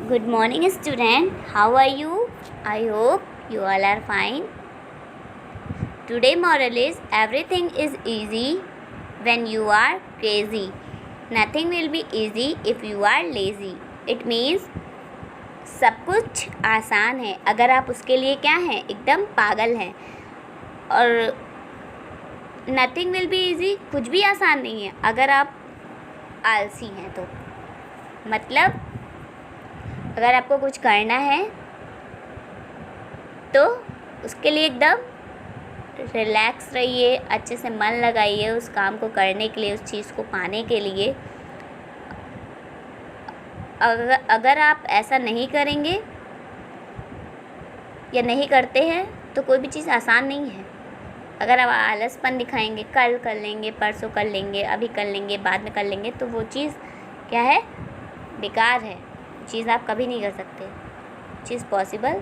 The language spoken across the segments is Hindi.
Good morning, student. How are you? I hope you all are fine. Today moral is everything is easy when you are crazy. Nothing will be easy if you are lazy. It means सब कुछ आसान है अगर आप उसके लिए क्या हैं, एकदम पागल हैं. और नथिंग विल बी ईजी, कुछ भी आसान नहीं है अगर आप आलसी हैं. तो मतलब अगर आपको कुछ करना है तो उसके लिए एकदम रिलैक्स रहिए, अच्छे से मन लगाइए उस काम को करने के लिए, उस चीज़ को पाने के लिए. अगर आप ऐसा नहीं करेंगे या नहीं करते हैं तो कोई भी चीज़ आसान नहीं है. अगर आप आलसपन दिखाएंगे, कल कर लेंगे, परसों कर लेंगे, अभी कर लेंगे, बाद में कर लेंगे, तो वो चीज़ क्या है, बेकार है. चीज़ आप कभी नहीं कर सकते, चीज़ पॉसिबल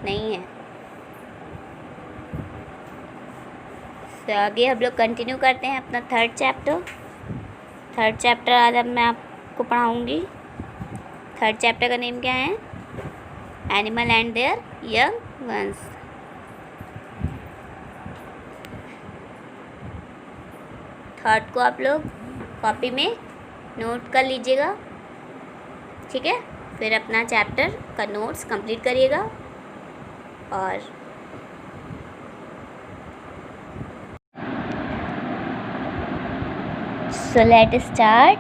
नहीं है. तो आगे हम लोग कंटिन्यू करते हैं अपना थर्ड चैप्टर आज अब मैं आपको पढ़ाऊँगी. थर्ड चैप्टर का नेम क्या है? Animal and there young ones. Third को आप लोग कॉपी में नोट कर लीजिएगा, ठीक है. फिर अपना चैप्टर का नोट्स कंप्लीट करिएगा. और so let start.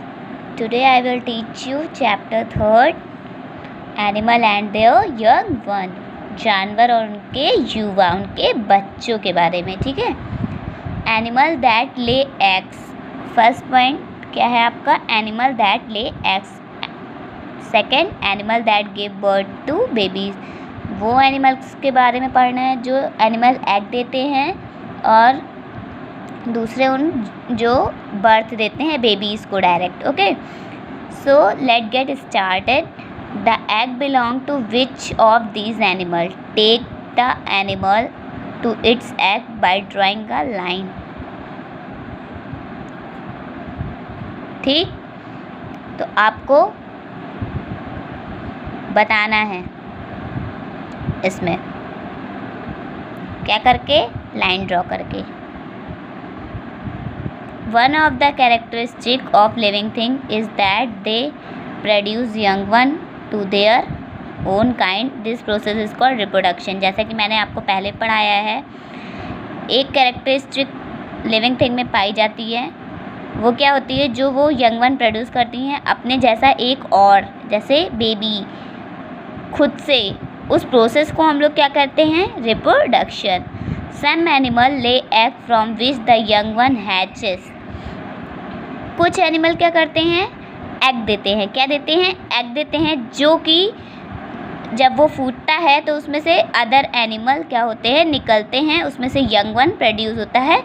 Today I will teach you chapter third, animal and there young one. जानवर और उनके युवा, उनके बच्चों के बारे में, ठीक है. Animal that lay eggs. First point क्या है आपका? Animal that lay eggs. Second, animal that give birth to babies. वो एनिमल्स के बारे में पढ़ना है जो एनिमल एग देते हैं, और दूसरे उन जो बर्थ देते हैं बेबीज़ को direct. Okay, so let get started. The egg belong to which of these animal? Take the animal to its egg by drawing a line. ठीक, तो आपको बताना है इसमें क्या करके, लाइन ड्रॉ करके. One of the characteristic of living thing is that they produce young one to their own kind. This process is called reproduction. जैसा कि मैंने आपको पहले पढ़ाया है, एक कैरेक्टरिस्टिक लिविंग थिंग में पाई जाती है. वो क्या होती है? जो वो यंग वन प्रोड्यूस करती हैं अपने जैसा एक और, जैसे बेबी खुद से. उस प्रोसेस को हम लोग क्या कहते हैं? Reproduction. Some animal lay egg from which the young one hatches. कुछ एनिमल क्या करते हैं? एग देते हैं. क्या देते हैं? एग देते हैं, जो कि जब वो फूटता है तो उसमें से अदर एनिमल क्या होते हैं? निकलते हैं. उसमें से यंग वन प्रोड्यूस होता है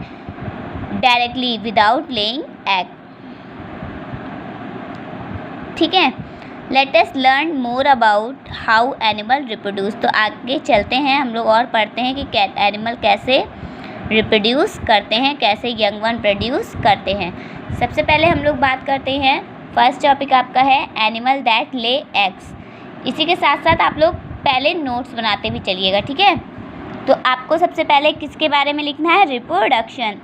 डायरेक्टली विदाउट लेइंग एग. ठीक है. Let us learn more about how animal reproduce. तो आगे चलते हैं हम लोग और पढ़ते हैं कि एनिमल कैसे रिप्रोड्यूस करते हैं, कैसे यंग वन प्रोड्यूस करते हैं. सबसे पहले हम लोग बात करते हैं, फर्स्ट टॉपिक आपका है एनिमल दैट ले एग्स. इसी के साथ साथ आप लोग पहले नोट्स बनाते भी चलिएगा, ठीक है. तो आपको सबसे पहले किसके बारे में लिखना है? रिप्रोडक्शन.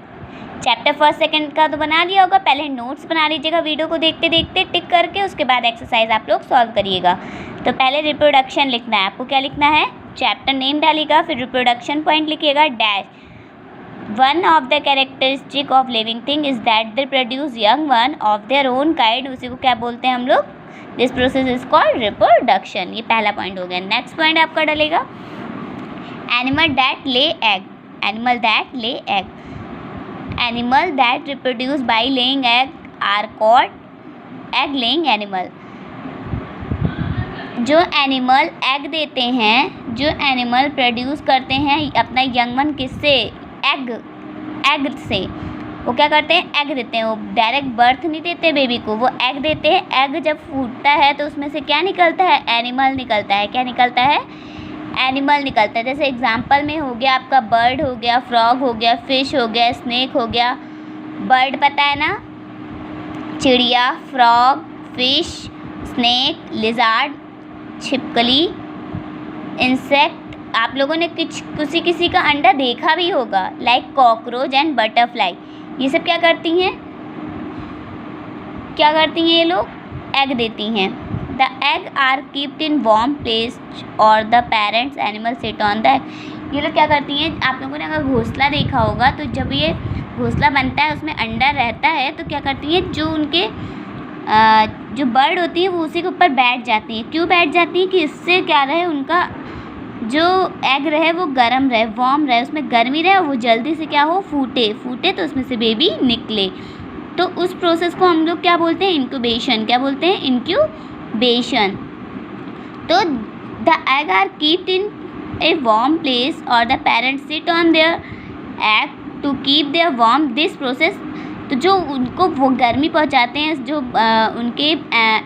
चैप्टर फर्स्ट सेकंड का तो बना लिया होगा, पहले नोट्स बना लीजिएगा वीडियो को देखते देखते टिक करके. उसके बाद एक्सरसाइज आप लोग सॉल्व करिएगा. तो पहले रिप्रोडक्शन लिखना है. आपको क्या लिखना है? चैप्टर नेम डालिएगा, फिर रिप्रोडक्शन पॉइंट लिखिएगा, dash. One of the characteristic of living thing is that they produce young one of their own kind. उसी को क्या बोलते हैं हम लोग? This process is called reproduction. ये पहला पॉइंट हो गया. नेक्स्ट पॉइंट आपका डलेगा animal that lay egg. Animal that lay egg. Animal that reproduce by laying egg are called egg laying animal. जो एनिमल एग देते हैं, जो एनिमल प्रोड्यूस करते हैं अपना यंग वन किससे? एग से. वो क्या करते हैं? एग देते हैं. वो डायरेक्ट बर्थ नहीं देते बेबी को, वो एग देते हैं. एग जब फूटता है तो उसमें से क्या निकलता है? एनिमल निकलता है. क्या निकलता है? एनिमल निकलता है. जैसे एग्जांपल में हो गया आपका बर्ड हो गया, फ्रॉग हो गया, फिश हो गया, स्नेक हो गया. बर्ड पता है ना, चिड़िया, फ्रॉग, फिश, स्नेक, लिजार्ड, छिपकली, इंसेक्ट, आप लोगों ने किसी का अंडा देखा भी होगा, लाइक कॉकरोच एंड बटरफ्लाई। ये सब क्या करती हैं ये लोग? एग देती हैं। The egg are keeped in warm place और the parents animal sit on the egg. ये लोग क्या करती हैं, आप लोगों ने अगर घोंसला देखा होगा तो जब ये घोंसला बनता है उसमें अंडा रहता है तो क्या करती हैं, जो उनके जो बर्ड होती है वो उसी के ऊपर बैठ जाती हैं। क्यों बैठ जाती हैं? कि इससे क्या रहे, उनका जो एग रहे वो गर्म रहे, वार्म रहे, उसमें गर्मी रहे और वो जल्दी से क्या हो, फूटे तो उसमें से बेबी निकले। तो उस प्रोसेस को हम लोग क्या बोलते हैं? इंक्यूबेशन। क्या बोलते हैं? इंक्यूबेशन। तो the egg are keeped in a warm place और the parents sit on their egg to keep their warm. This process, तो जो उनको वो गर्मी पहुंचाते हैं, जो उनके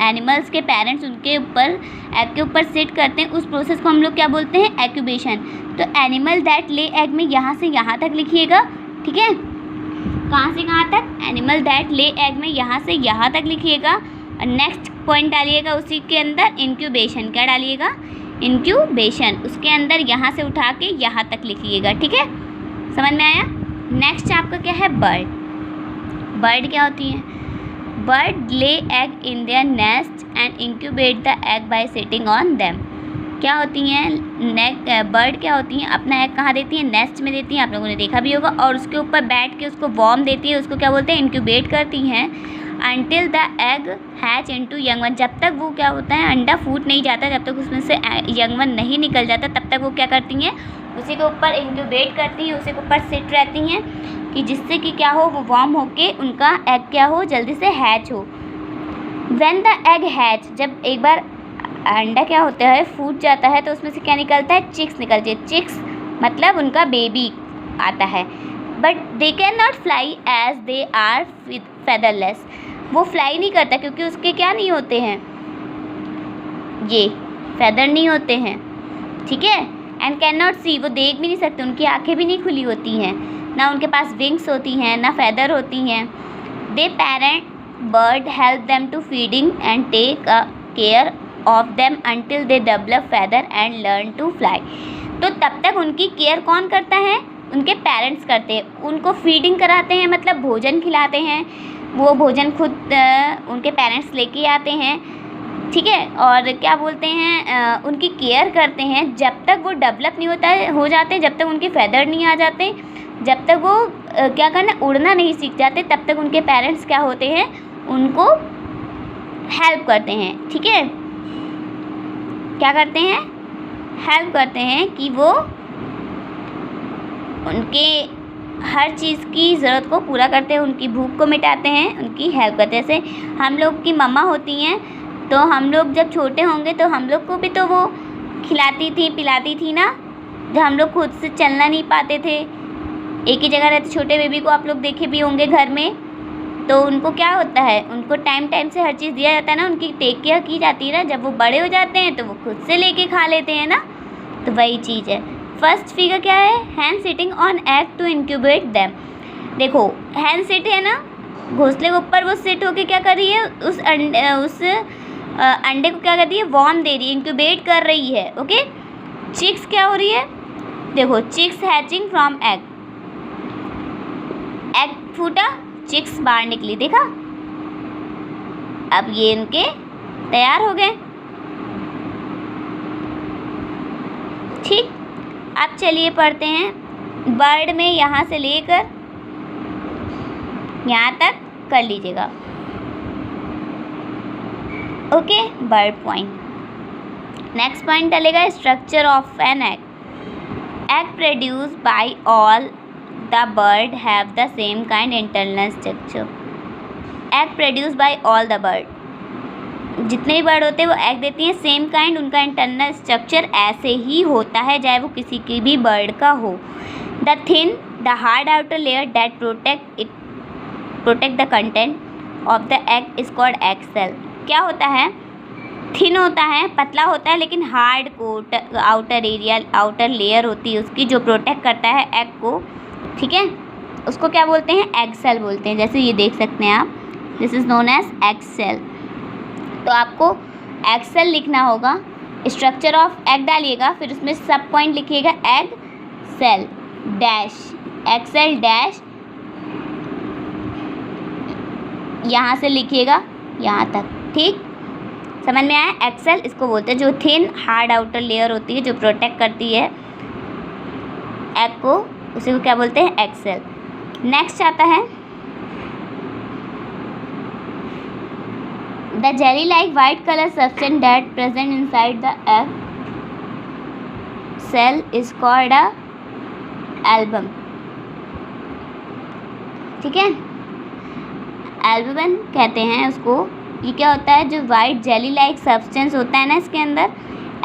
एनिमल्स के पेरेंट्स उनके ऊपर एग के ऊपर सिट करते हैं, उस प्रोसेस को हम लोग क्या बोलते हैं? एक्यूबेशन। तो एनिमल दैट ले एग में यहाँ से यहाँ तक लिखिएगा, ठीक है? कहाँ से कहाँ तक? एनिमल दैट ले एग में यहाँ से यहाँ तक लिखिएगा। और नेक्स्ट पॉइंट डालिएगा उसी के अंदर, इंक्यूबेशन। क्या डालिएगा? इंक्यूबेशन। उसके अंदर यहाँ से उठा के यहाँ तक लिखिएगा, ठीक है? समझ में आया? नेक्स्ट आपका क्या है? बर्ड क्या होती है? बर्ड ले egg in their nest and incubate the egg bye sitting on them. क्या होती हैं? बर्ड क्या होती हैं? अपना एग कहाँ देती हैं? नेस्ट में देती हैं, आप लोगों ने देखा भी होगा, और उसके ऊपर बैठ के उसको वार्म देती है, उसको क्या बोलते हैं? इंक्यूबेट करती हैं। Until the egg hatch into young one. जब तक वो क्या होता है, अंडा फूट नहीं जाता, जब तक उसमें से यंग वन नहीं निकल जाता, तब तक वो क्या करती हैं? उसी के ऊपर इंक्यूबेट करती हैं, उसी के ऊपर सिट रहती हैं, कि जिससे कि क्या हो, वो वार्म होके उनका एग क्या हो, जल्दी से हैच हो। व्हेन द एग हैच, जब एक बार अंडा क्या होता है, फूट जाता है, तो उसमें से क्या निकलता है? चिक्स निकलते हैं। चिक्स मतलब उनका बेबी आता है। But they can not fly as they are featherless. वो फ्लाई नहीं करता क्योंकि उसके क्या नहीं होते हैं, ये फेदर नहीं होते हैं, ठीक है? एंड कैन नॉट सी, वो देख भी नहीं सकते, उनकी आंखें भी नहीं खुली होती हैं, ना उनके पास विंग्स होती हैं, ना फेदर होती हैं। The parent bird help them to feeding and take care of them until they develop feather and learn to fly. तो तब तक उनकी केयर कौन करता है? उनके पेरेंट्स करते हैं। उनको फीडिंग कराते हैं, मतलब भोजन खिलाते हैं, वो भोजन खुद उनके पेरेंट्स लेके आते हैं, ठीक है? और क्या बोलते हैं, उनकी केयर करते हैं जब तक वो डेवलप नहीं हो जाते, जब तक उनके फेदर नहीं आ जाते, जब तक वो क्या करना, उड़ना नहीं सीख जाते, तब तक उनके पेरेंट्स क्या होते हैं, उनको हेल्प करते हैं, ठीक है? क्या करते हैं? हेल्प करते हैं कि वो उनके हर चीज़ की ज़रूरत को पूरा करते हैं, उनकी भूख को मिटाते हैं, उनकी हेल्प करते हैं। जैसे हम लोग की मम्मा होती हैं, तो हम लोग जब छोटे होंगे तो हम लोग को भी तो वो खिलाती थी, पिलाती थी ना, जब हम लोग खुद से चलना नहीं पाते थे, एक ही जगह रहते। छोटे बेबी को आप लोग देखे भी होंगे घर में, तो उनको क्या होता है, उनको टाइम टाइम से हर चीज़ दिया जाता है ना, उनकी टेक केयर की जाती है ना। जब वो बड़े हो जाते हैं तो वो खुद से लेके खा लेते हैं ना, तो वही चीज़ है। फर्स्ट फिगर क्या है? Hen sitting on egg to incubate them. देखो हैन सिट है ना, घोंसले के ऊपर वो सिट होके क्या कर रही है, उस अंडे को क्या कर रही है, वार्म दे रही है, इंक्यूबेट कर रही है, ओके। चिक्स क्या हो रही है, देखो chicks hatching from egg, egg फूटा, चिक्स बाहर निकली, देखा। अब ये इनके तैयार हो गए, ठीक। अब चलिए पढ़ते हैं, बर्ड में यहाँ से लेकर यहाँ तक कर लीजिएगा, okay. Bird point. Next point डलेगा structure of an egg. Egg produce by all the bird have the same kind internal structure. Egg produce by all the bird, जितने भी बर्ड होते हैं वो एग देती हैं, सेम काइंड उनका इंटरनल स्ट्रक्चर ऐसे ही होता है, चाहे वो किसी की भी बर्ड का हो। The thin the hard outer layer that protect the content of the egg is called egg shell. क्या होता है, थिन होता है, पतला होता है, लेकिन हार्ड कोट आउटर लेयर होती है उसकी, जो प्रोटेक्ट करता है एग को, ठीक है, उसको क्या बोलते हैं, एग सेल बोलते हैं। जैसे ये देख सकते हैं आप, this is known as egg shell. तो आपको एग सेल लिखना होगा, स्ट्रक्चर ऑफ एग डालिएगा, फिर उसमें सब पॉइंट लिखिएगा egg shell dash, egg shell dash, यहाँ से लिखिएगा यहाँ तक। ठीक, समझ में आया? एग सेल इसको बोलते हैं, जो थिन हार्ड आउटर लेयर होती है जो प्रोटेक्ट करती है एग को, उसी को क्या बोलते हैं? Egg cell. नेक्स्ट आता है the jelly like white colour substance that present inside the egg shell is called a albumen. ठीक है, एल्बुमिन कहते हैं उसको। ये क्या होता है? जो वाइट जेली लाइक सब्सटेंस होता है ना इसके अंदर,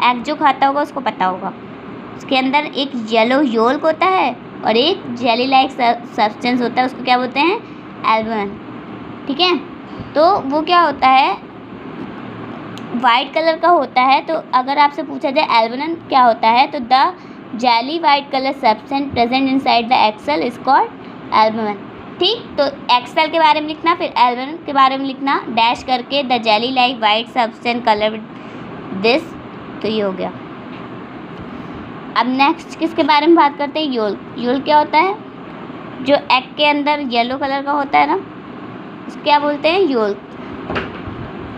एग जो खाता होगा उसको पता होगा, उसके अंदर एक येलो योल्क होता है और एक जेली लाइक सब्सटेंस होता है, उसको क्या बोलते हैं? एल्बुमिन। ठीक है, तो वो क्या होता है? वाइट कलर का होता है। तो अगर आपसे पूछा जाए एल्बुमिन क्या होता है, तो the jelly white colour substance present inside the egg shell is called albumin. ठीक, तो एग सेल के बारे में लिखना, फिर एल्बुमिन के बारे में लिखना, डैश करके the jelly like white substance colour this. तो ये हो गया। अब नेक्स्ट किसके बारे में बात करते हैं? योल्क। योल्क क्या होता है? जो एग के अंदर येलो कलर का होता है ना, उसको क्या बोलते हैं? Yolk.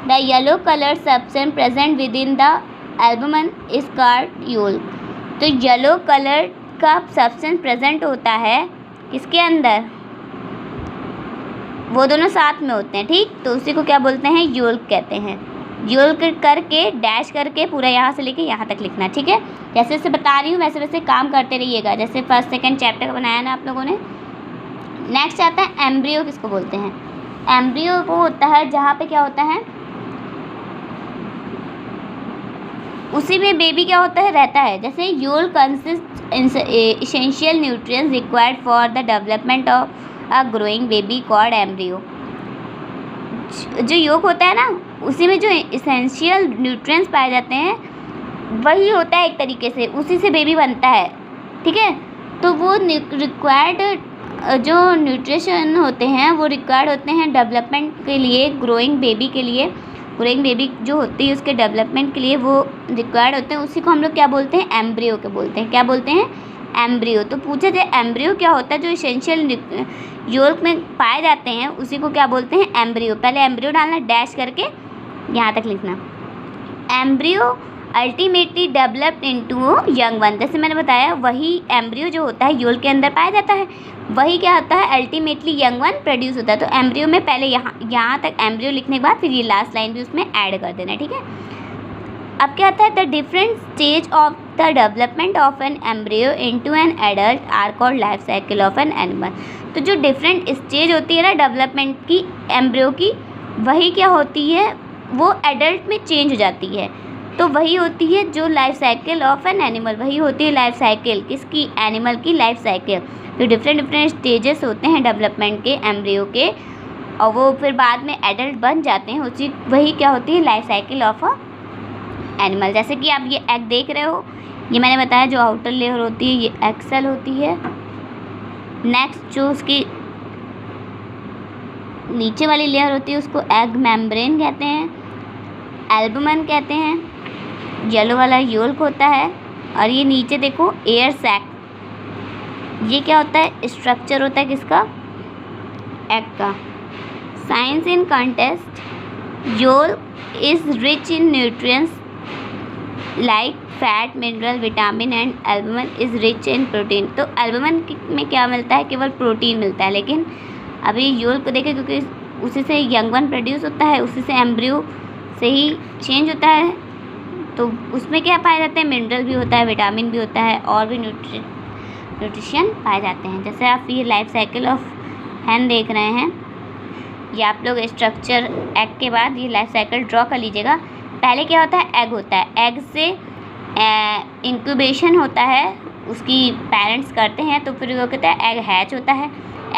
The yellow colour substance present with in the albumin is called yolk. तो येलो कलर का सब्सटेंस प्रेजेंट होता है किसके अंदर? वो दोनों साथ में होते हैं। ठीक, तो उसी को क्या बोलते हैं? योल्क कहते हैं। योल्क करके डैश करके पूरा यहाँ से लेके यहाँ तक लिखना। ठीक है, जैसे जैसे बता रही हूँ वैसे वैसे काम करते रहिएगा, जैसे फर्स्ट सेकंड चैप्टर का बनाया ना आप लोगों ने। नेक्स्ट आता है एम्ब्रियो। किसको बोलते हैं? एम्ब्रियो वो होता है जहाँ पे क्या होता है, उसी में बेबी क्या होता है? रहता है। जैसे yolk consist essential nutrients required for the development of a growing baby called embryo. जो योक होता है ना, उसी में जो एसेंशियल न्यूट्रिएंट्स पाए जाते हैं वही होता है एक तरीके से, उसी से बेबी बनता है। ठीक है, तो वो रिक्वायर्ड जो न्यूट्रिशन होते हैं वो रिक्वायर्ड होते हैं डेवलपमेंट के लिए, ग्रोइंग बेबी के लिए। ग्रोइंग बेबी जो होती है उसके डेवलपमेंट के लिए वो रिक्वायर्ड होते हैं, उसी को हम लोग क्या बोलते हैं? एम्ब्रियो के बोलते हैं। क्या बोलते हैं? एम्ब्रियो। तो पूछा जाए एम्ब्रियो क्या होता है? जो एसेंशियल योल्क में पाए जाते हैं उसी को क्या बोलते हैं? एम्ब्रियो। पहले एम्ब्रियो डालना, डैश करके यहाँ तक लिखना। Embryo ultimately developed into young one. जैसे मैंने बताया, वही एम्ब्रियो जो होता है योल्क के अंदर पाया जाता है, वही क्या होता है? अल्टीमेटली यंग वन प्रोड्यूस होता है। तो एम्ब्रियो में पहले यहाँ तक एम्ब्रियो लिखने के बाद फिर ये लास्ट लाइन भी उसमें ऐड कर देना। ठीक है, अब क्या आता है? The different stage of the development of an embryo into an adult are called life cycle of an animal. तो जो डिफरेंट स्टेज होती है ना डेवलपमेंट की एम्ब्रियो की, वही क्या होती है? वो एडल्ट में चेंज हो जाती है। तो वही होती है जो life cycle of an animal, वही होती है लाइफ साइकिल किसकी? एनिमल की लाइफ साइकिल। जो डिफरेंट स्टेजेस होते हैं डेवलपमेंट के एम्ब्रियो के, और वो फिर बाद में एडल्ट बन जाते हैं, उसी वही क्या होती है? Life cycle of a animal. जैसे कि आप ये एग देख रहे हो, ये मैंने बताया जो आउटर लेयर होती है ये एग सेल होती है। नेक्स्ट जो उसकी नीचे वाली लेयर होती है उसको एग मेम्ब्रेन कहते हैं, एल्बुमिन कहते हैं। येलो वाला योल्क होता है, और ये नीचे देखो एयर सैक, ये क्या होता है? स्ट्रक्चर होता है किसका? एग का। Science in contest, yolk is rich in nutrients like fat, mineral, vitamin and albumin is rich in protein. तो एल्बुमिन में क्या मिलता है? केवल प्रोटीन मिलता है। लेकिन अभी योल्क को देखें, क्योंकि उसी से यंग वन प्रोड्यूस होता है, उसी से एम्ब्रियो से ही चेंज होता है, तो उसमें क्या पाया जाता है? मिनरल भी होता है, विटामिन भी होता है, और भी न्यूट्रिशन पाए जाते हैं। जैसे आप ये लाइफ साइकिल ऑफ हैन देख रहे हैं, ये आप लोग स्ट्रक्चर एग के बाद ये लाइफ साइकिल ड्रॉ कर लीजिएगा। पहले क्या होता है? एग होता है, एग से इंक्यूबेशन होता है, उसकी पेरेंट्स करते हैं, तो फिर वो कहता है एग हैच होता है।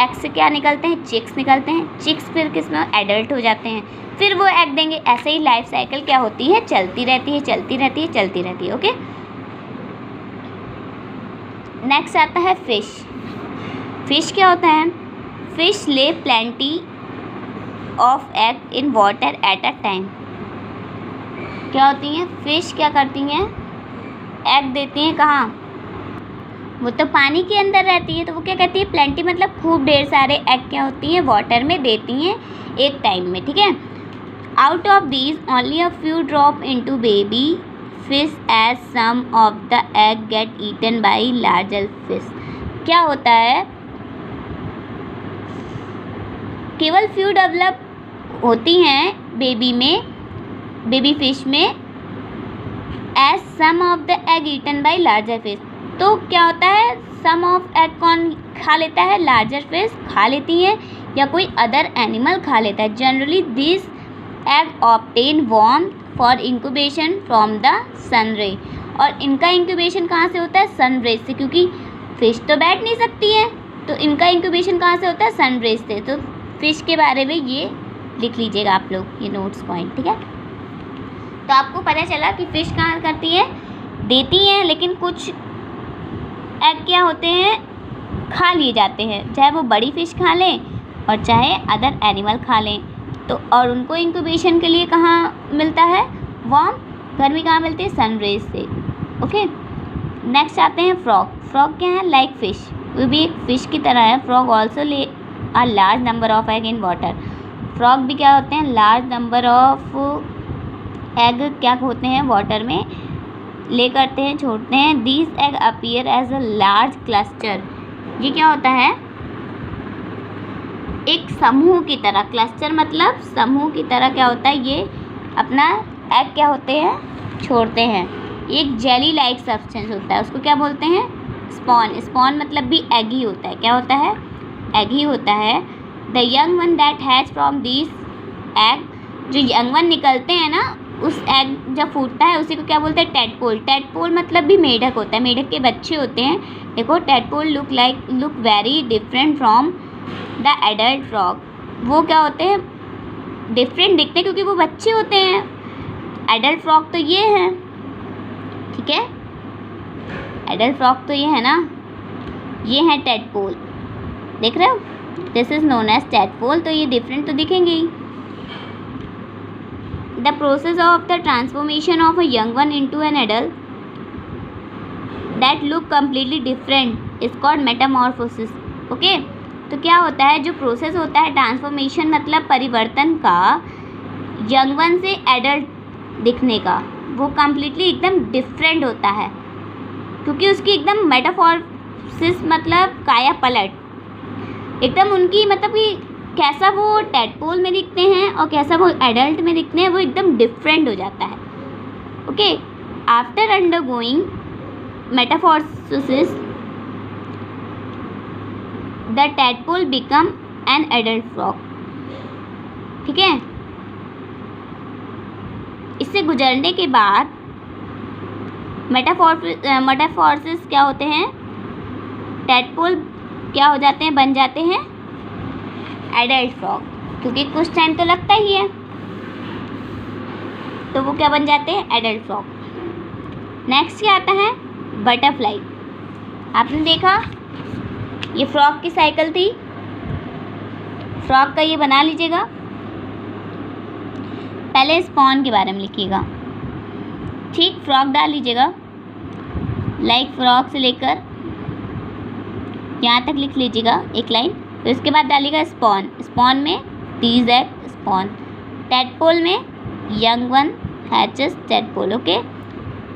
एग से क्या निकलते हैं? चिक्स निकलते हैं, चिक्स फिर किसमें? एडल्ट हो जाते हैं, फिर वो एग देंगे। ऐसे ही लाइफ साइकिल क्या होती है? चलती रहती है, चलती रहती है, चलती रहती है। ओके, नेक्स्ट आता है फिश। फिश क्या होता है? फिश ले plenty of egg in water at a time. क्या होती हैं? फिश क्या करती हैं? एग देती हैं। कहाँ? वो तो पानी के अंदर रहती है, तो वो क्या कहती है? प्लेंटी, मतलब खूब ढेर सारे एग क्या होती हैं? वाटर में देती हैं एक टाइम में, ठीक है। Out of these only a few drop into baby fish as some of the egg get eaten by larger fish. क्या होता है? केवल फ्यू डेवलप होती हैं बेबी फिश में as some of the egg eaten by larger fish. तो क्या होता है? सम ऑफ एग कौन खा लेता है? लार्जर फिश खा लेती हैं या कोई अदर एनिमल खा लेता है। Generally this egg obtain warmth for incubation from the sun ray. और इनका इंक्यूबेशन कहाँ से होता है? सन रेज से, क्योंकि फिश तो बैठ नहीं सकती है, तो इनका इंक्यूबेशन कहाँ से होता है? सन रेज से। तो फिश के बारे में ये लिख लीजिएगा आप लोग, ये नोट्स पॉइंट, ठीक है। तो आपको पता चला कि फिश कहाँ करती है? देती हैं, लेकिन कुछ एग क्या होते हैं? खा लिए जाते हैं, चाहे वो बड़ी फ़िश खा लें और चाहे अदर एनिमल खा लें। तो और उनको इंक्यूबेशन के लिए कहाँ मिलता है? वार्म गर्मी कहाँ मिलती है? सनरेज से। ओके, नेक्स्ट आते हैं फ्रॉग। फ्रॉग क्या है? लाइक फिश, वो भी एक फिश की तरह है। फ्रॉग ऑल्सो ले a large number of egg in water. Frog भी क्या होते हैं? लार्ज नंबर ऑफ एग क्या होते हैं? वाटर में ले करते हैं, छोड़ते हैं। These egg appear as a large cluster. ये क्या होता है? एक समूह की तरह। क्लस्टर मतलब समूह की तरह क्या होता है? ये अपना एग क्या होते हैं? छोड़ते हैं। एक जेली लाइक सब्सटेंस होता है, उसको क्या बोलते हैं? स्पॉन। स्पॉन मतलब भी एग ही होता है। क्या होता है? एग ही होता है। The young one that has from this egg, जो यंग वन निकलते हैं ना, उस एग जब फूटता है उसी को क्या बोलते हैं? टेडपोल। टेडपोल मतलब भी मेढक होता है, मेढक के बच्चे होते हैं। देखो, tadpole look very different from the adult frog. वो क्या होते हैं? डिफरेंट दिखते हैं क्योंकि वो बच्चे होते हैं। एडल्ट फ्रॉग तो ये है, ठीक है। एडल्ट फ्रॉग तो ये है ना, ये है टेडपोल, देख रहे हो? This is known as tadpole. तो ये डिफरेंट तो दिखेंगे ही। The process of the transformation of a young one into an adult that look completely different is called metamorphosis. Okay? तो क्या होता है? जो प्रोसेस होता है ट्रांसफॉर्मेशन मतलब परिवर्तन का, यंग वन से एडल्ट दिखने का, वो कम्प्लीटली एकदम डिफरेंट होता है, क्योंकि उसकी एकदम मेटाफॉर्सिस मतलब काया पलट एकदम उनकी, मतलब कि कैसा वो टेडपोल में दिखते हैं और कैसा वो एडल्ट में दिखते हैं, वो एकदम डिफरेंट हो जाता है। Okay, after undergoing metamorphosis the tadpole become an adult frog. ठीक है, इससे गुजरने के बाद मेटाफॉर्सिस क्या होते हैं? टेडपोल क्या हो जाते हैं? बन जाते हैं एडल्ट फ्रॉग, क्योंकि कुछ टाइम तो लगता ही है, तो वो क्या बन जाते हैं? Adult frog. नेक्स्ट क्या आता है? बटरफ्लाई। आपने देखा, ये फ्रॉग की साइकिल थी। फ्रॉग का ये बना लीजिएगा। पहले स्पॉन के बारे में लिखिएगा, ठीक। फ्रॉग डाल लीजिएगा, लाइक फ्रॉग से लेकर यहाँ तक लिख लीजिएगा एक लाइन। तो इसके बाद डालिएगा स्पॉन। स्पॉन में दीज एग स्पॉन। टेडपोल में young one hatches tadpole. Okay,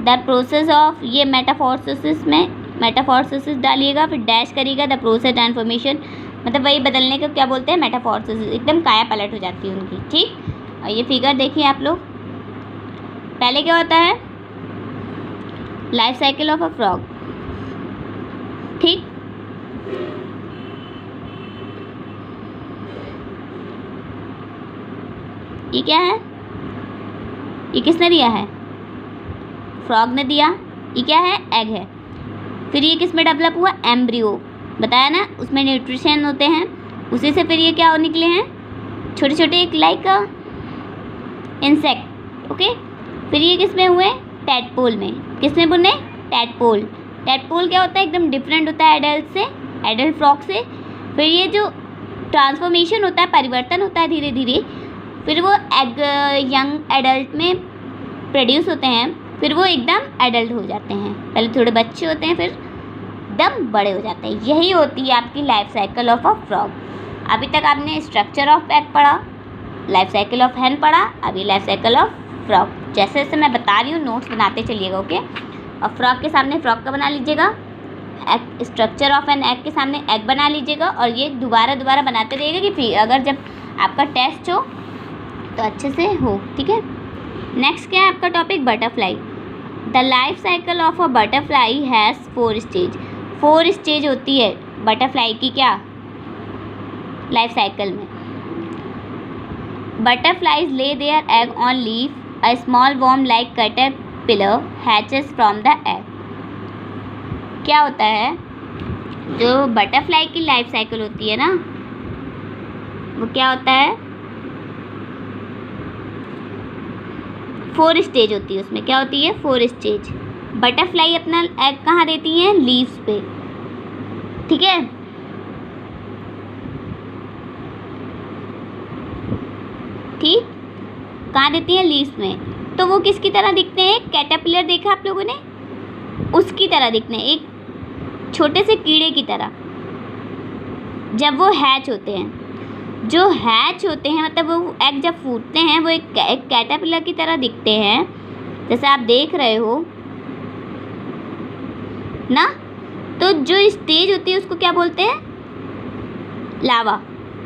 the process of, ये मेटाफॉर्सिस में मेटाफॉर्सिस डालिएगा, फिर डैश करिएगा द प्रोसेस ट्रांसफॉर्मेशन, मतलब वही बदलने को क्या बोलते हैं? मेटाफॉर्सिस। एकदम काया पलट हो जाती है उनकी, ठीक। और ये फिगर देखिए आप लोग। पहले क्या होता है? Life cycle of a frog, ठीक। ये क्या है? ये किसने दिया है? फ्रॉग ने दिया। ये क्या है? एग है। फिर ये किस में डेवलप हुआ? एम्ब्रियो, बताया ना, उसमें न्यूट्रिशन होते हैं, उसी से फिर ये क्या निकले हैं? छोटे छोटे, एक लाइक इंसेक्ट। ओके, फिर ये किस में हुए? टेडपोल में। किस में बने? टेडपोल। टेडपोल क्या होता है? एकदम डिफरेंट होता है एडल्ट से, एडल्ट फ्रॉग से। फिर ये जो ट्रांसफॉर्मेशन होता है, परिवर्तन होता है धीरे धीरे, फिर वो एग यंग एडल्ट में प्रोड्यूस होते हैं, फिर वो एकदम एडल्ट हो जाते हैं। पहले थोड़े बच्चे होते हैं, फिर एकदम बड़े हो जाते हैं। यही होती है आपकी life cycle of a frog. अभी तक आपने स्ट्रक्चर ऑफ एग पढ़ा, लाइफ साइकिल ऑफ हैन पढ़ा, अभी लाइफ साइकिल ऑफ फ्रॉग। जैसे जैसे मैं बता रही हूँ नोट्स बनाते चलिएगा, ओके। और फ्रॉग के सामने फ्रॉग का बना लीजिएगा, egg structure of an egg के सामने एग बना लीजिएगा, और ये दोबारा बनाते रहिएगा कि फिर अगर जब आपका टेस्ट हो तो अच्छे से हो, ठीक है। नेक्स्ट क्या है आपका topic, butterfly. The life cycle of a butterfly has 4 stage. 4 stage होती है बटरफ्लाई की क्या लाइफ साइकिल में। Butterflies lay their egg on leaf, a small worm like caterpillar hatches from the egg. क्या होता है, जो बटरफ्लाई की लाइफ साइकिल होती है ना, वो क्या होता है, 4 स्टेज होती है। उसमें क्या होती है, 4 स्टेज। बटरफ्लाई अपना एग कहाँ देती हैं, लीव्स पे, ठीक है। ठीक, कहाँ देती हैं, लीव्स में। तो वो किसकी तरह दिखते हैं, कैटरपिलर देखा आप लोगों ने, उसकी तरह दिखते हैं, एक छोटे से कीड़े की तरह। जब वो हैच होते हैं, जो हैच होते हैं मतलब वो एग जब फूटते हैं, वो एक कैटरपिलर की तरह दिखते हैं, जैसे आप देख रहे हो ना। तो जो स्टेज होती है उसको क्या बोलते हैं, लावा।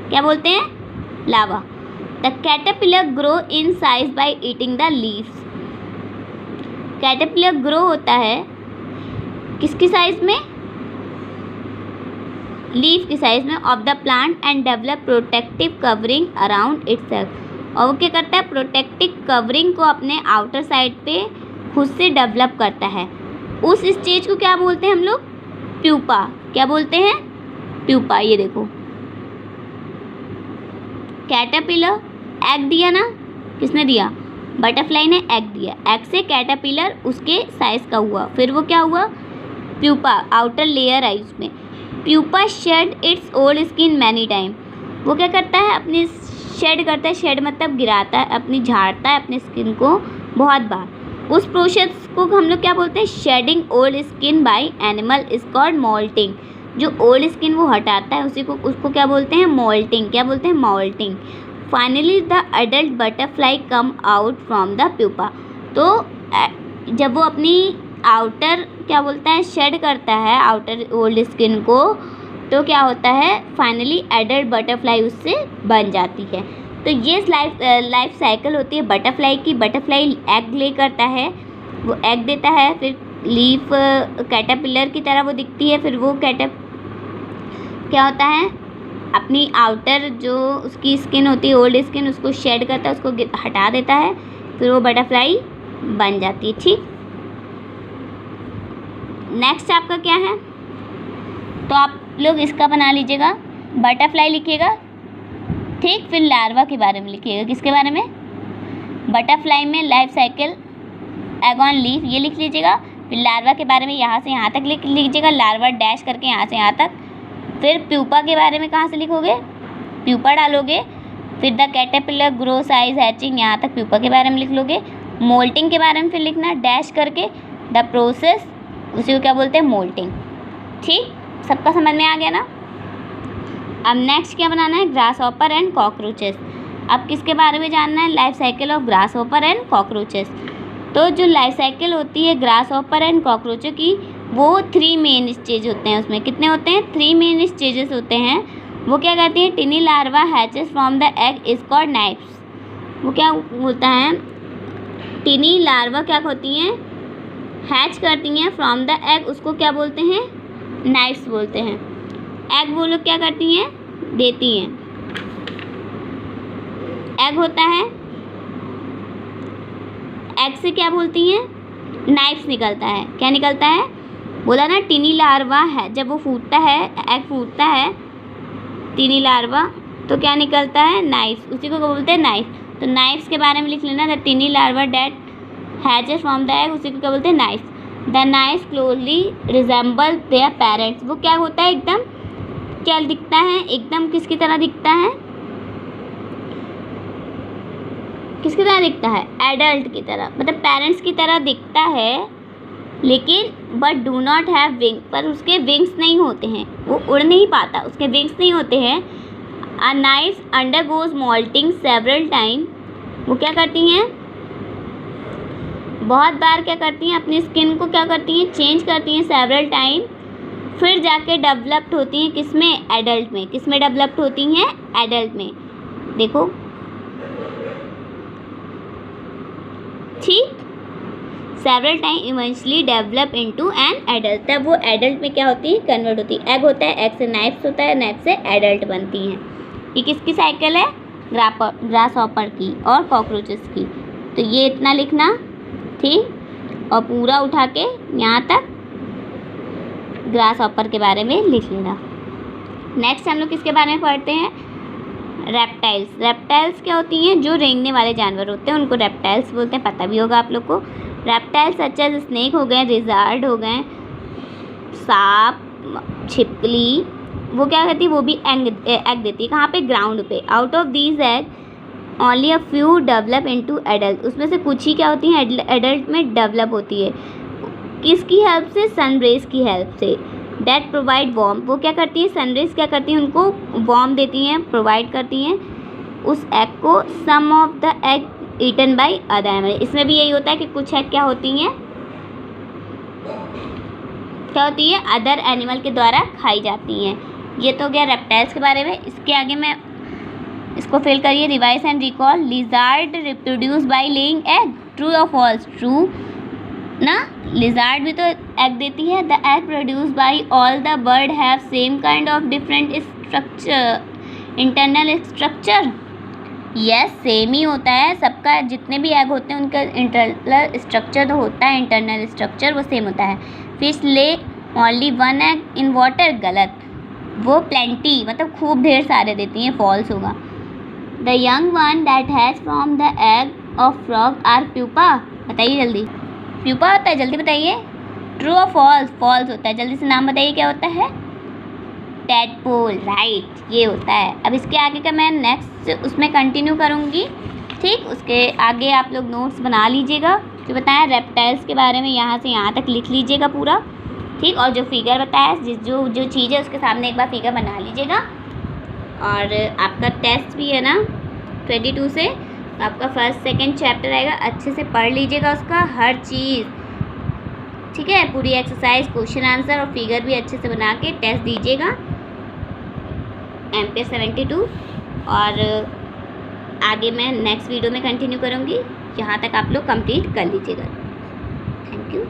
क्या बोलते हैं, larva. The caterpillar grow in size by eating the leaves. Caterpillar grow होता है किसकी साइज में, लीफ की साइज में, of the plant and develop protective covering around itself. और वो क्या करता है, प्रोटेक्टिव कवरिंग को अपने आउटर साइड पे खुद से डेवलप करता है। उस स्टेज को क्या बोलते हैं हम लोग, प्यूपा। क्या बोलते हैं, प्यूपा। ये देखो कैटरपिलर एग दिया ना, किसने दिया, बटरफ्लाई ने एग दिया। एग से कैटरपिलर उसके साइज का हुआ, फिर वो क्या हुआ, प्यूपा, आउटर लेयर आई उसमें। Pupa shed its old skin many time. वो क्या करता है, अपनी शेड करता है, शेड मतलब गिराता है, अपनी झाड़ता है अपनी स्किन को बहुत बार। उस प्रोसेस को हम लोग क्या बोलते हैं, shedding old skin by animal is called moulting. जो ओल्ड स्किन वो हटाता है उसी को, उसको क्या बोलते हैं, मोल्टिंग। क्या बोलते हैं, moulting. Finally the adult butterfly come out from the pupa. तो जब वो अपनी आउटर क्या बोलता है, शेड करता है आउटर ओल्ड स्किन को, तो क्या होता है, फाइनली एडल्ट बटरफ्लाई उससे बन जाती है। तो ये लाइफ साइकिल होती है बटरफ्लाई की। बटरफ्लाई एग ले करता है, वो एग देता है, फिर लीफ कैटरपिलर की तरह वो दिखती है, फिर वो क्या होता है, अपनी आउटर जो उसकी स्किन होती है ओल्ड स्किन, उसको शेड करता है, उसको हटा देता है, फिर वो बटरफ्लाई बन जाती है। ठीक, नेक्स्ट आपका क्या है, तो आप लोग इसका बना लीजिएगा, बटरफ्लाई लिखिएगा, ठीक। फिर लार्वा के बारे में लिखिएगा, किसके बारे में, बटरफ्लाई में life cycle egg on leaf, ये लिख लीजिएगा। फिर लार्वा के बारे में यहाँ से यहाँ तक लिख लीजिएगा, लार्वा डैश करके यहाँ से यहाँ तक। फिर प्यूपा के बारे में कहाँ से लिखोगे, प्यूपा डालोगे। फिर the caterpillar grow size hatching, यहाँ तक प्यूपा के बारे में लिख लोगे। मोल्टिंग के बारे में फिर लिखना डैश करके, द प्रोसेस, उसी को क्या बोलते हैं, मोल्टिंग। ठीक, सबका समझ में आ गया ना। अब नेक्स्ट क्या बनाना है, ग्रास हॉपर एंड कॉकरोचेस। अब किसके बारे में जानना है, life cycle of grass hopper and cockroaches. तो जो लाइफ साइकिल होती है ग्रास हॉपर एंड कॉकरोचों की, वो 3 मेन स्टेज होते हैं। उसमें कितने होते हैं, 3 मेन स्टेजेस होते हैं। वो क्या कहती हैं, टिनी larva hatches from the egg is called knifes. वो क्या होता है, टिनी लार्वा क्या होती हैं, हैच करती हैं फ्रॉम द एग, उसको क्या बोलते हैं, नाइफ्स बोलते हैं। एग वो लोग क्या करती हैं, देती हैं। एग होता है, एग से क्या बोलती हैं, नाइफ्स निकलता है। क्या निकलता है, बोला ना टिनी लार्वा है, जब वो फूटता है, एग फूटता है टिनी लार्वा, तो क्या निकलता है, नाइफ्स, उसी को बोलते हैं नाइफ। तो नाइफ्स के बारे में लिख लेना, the tiny larva that hatches from the egg, उसी को क्या बोलते हैं, nymphs. The nymphs closely resemble their parents. वो क्या होता है, एकदम क्या दिखता है, एकदम किसकी तरह दिखता है, किसकी तरह दिखता है? एडल्ट की तरह, मतलब पेरेंट्स की तरह दिखता है, लेकिन but do not have wing, पर उसके विंग्स नहीं होते हैं, वो उड़ नहीं पाता, उसके विंग्स नहीं होते हैं। A nymph undergoes moulting several time, वो क्या करती हैं? बहुत बार क्या करती हैं? अपनी स्किन को क्या करती हैं? चेंज करती हैं सेवरल टाइम, फिर जाके डेवलप्ड होती हैं किसमें? एडल्ट में। किसमें डेवलप्ड होती हैं? एडल्ट में। देखो, ठीक, several time eventually develop into an adult, तब वो एडल्ट में क्या होती है? कन्वर्ट होती है। एग होता है, एग से नाइफ्स होता है, नाइफ से एडल्ट बनती हैं। ये किसकी साइकिल है? ग्रास हॉपर की और कॉकरोचेस की। तो ये इतना लिखना, ठीक, और पूरा उठा के यहाँ तक ग्रास हॉपर के बारे में लिख लेना। नेक्स्ट हम लोग किसके बारे में पढ़ते हैं? रेप्टाइल्स। रेप्टाइल्स क्या होती हैं? जो रेंगने वाले जानवर होते हैं उनको रेप्टाइल्स बोलते हैं, पता भी होगा आप लोग को। रेप्टाइल्स सच एज स्नेक हो गए, लिज़ार्ड हो गए, सांप, छिपकली, वो क्या करती है? वो भी एग देती है। कहाँ पे? ग्राउंड पे। Out of these egg only a few develop into adult, उसमें से कुछ ही क्या होती हैं? एडल्ट में डेवलप होती है। किसकी हेल्प से? सनरेज की हेल्प से। डेट प्रोवाइड वार्म, वो क्या करती है? सनरेज क्या करती हैं? उनको वार्म देती हैं, प्रोवाइड करती हैं उस एग को। Some of the egg eaten by other animal, इसमें भी यही होता है कि कुछ एग क्या होती हैं? क्या होती है? अदर एनिमल के द्वारा खाई जाती हैं। ये तो गया रेप्टाइल्स के बारे में। इसके आगे मैं इसको फिल करिए, revise and recall. Lizard reproduce by laying egg, true और फॉल्स? ट्रू ना, लिज़ार्ड भी तो एग देती है। The egg produce by all the bird have same kind of different structure, internal structure. Yes, same ही होता है सबका, जितने भी एग होते हैं उनका इंटरनल स्ट्रक्चर तो होता है, इंटरनल स्ट्रक्चर वो सेम होता है। फिश ले only one egg in water, गलत, वो प्लेंटी मतलब खूब ढेर सारे देती हैं, फॉल्स होगा। The young one that has from the egg of frog are pupa, बताइए जल्दी। प्यूपा होता है, जल्दी बताइए। ट्रू और फॉल्स? फॉल्स होता है। जल्दी से नाम बताइए क्या होता है? टैडपोल, राइट, ये होता है। अब इसके आगे का मैं नेक्स्ट उसमें कंटिन्यू करूँगी, ठीक। उसके आगे आप लोग नोट्स बना लीजिएगा, जो बताया रेप्टाइल्स के बारे में यहाँ से यहाँ तक लिख लीजिएगा पूरा, ठीक। और जो फिगर बताया, जो चीज़ है उसके सामने एक बार फिगर बना लीजिएगा। और आपका टेस्ट भी है ना 22 से, आपका फर्स्ट सेकंड चैप्टर आएगा, अच्छे से पढ़ लीजिएगा उसका हर चीज़, ठीक है। पूरी एक्सरसाइज, क्वेश्चन आंसर और फिगर भी अच्छे से बना के टेस्ट दीजिएगा MPS 72। और आगे मैं नेक्स्ट वीडियो में कंटिन्यू करूँगी, यहाँ तक आप लोग कंप्लीट कर लीजिएगा। Thank you.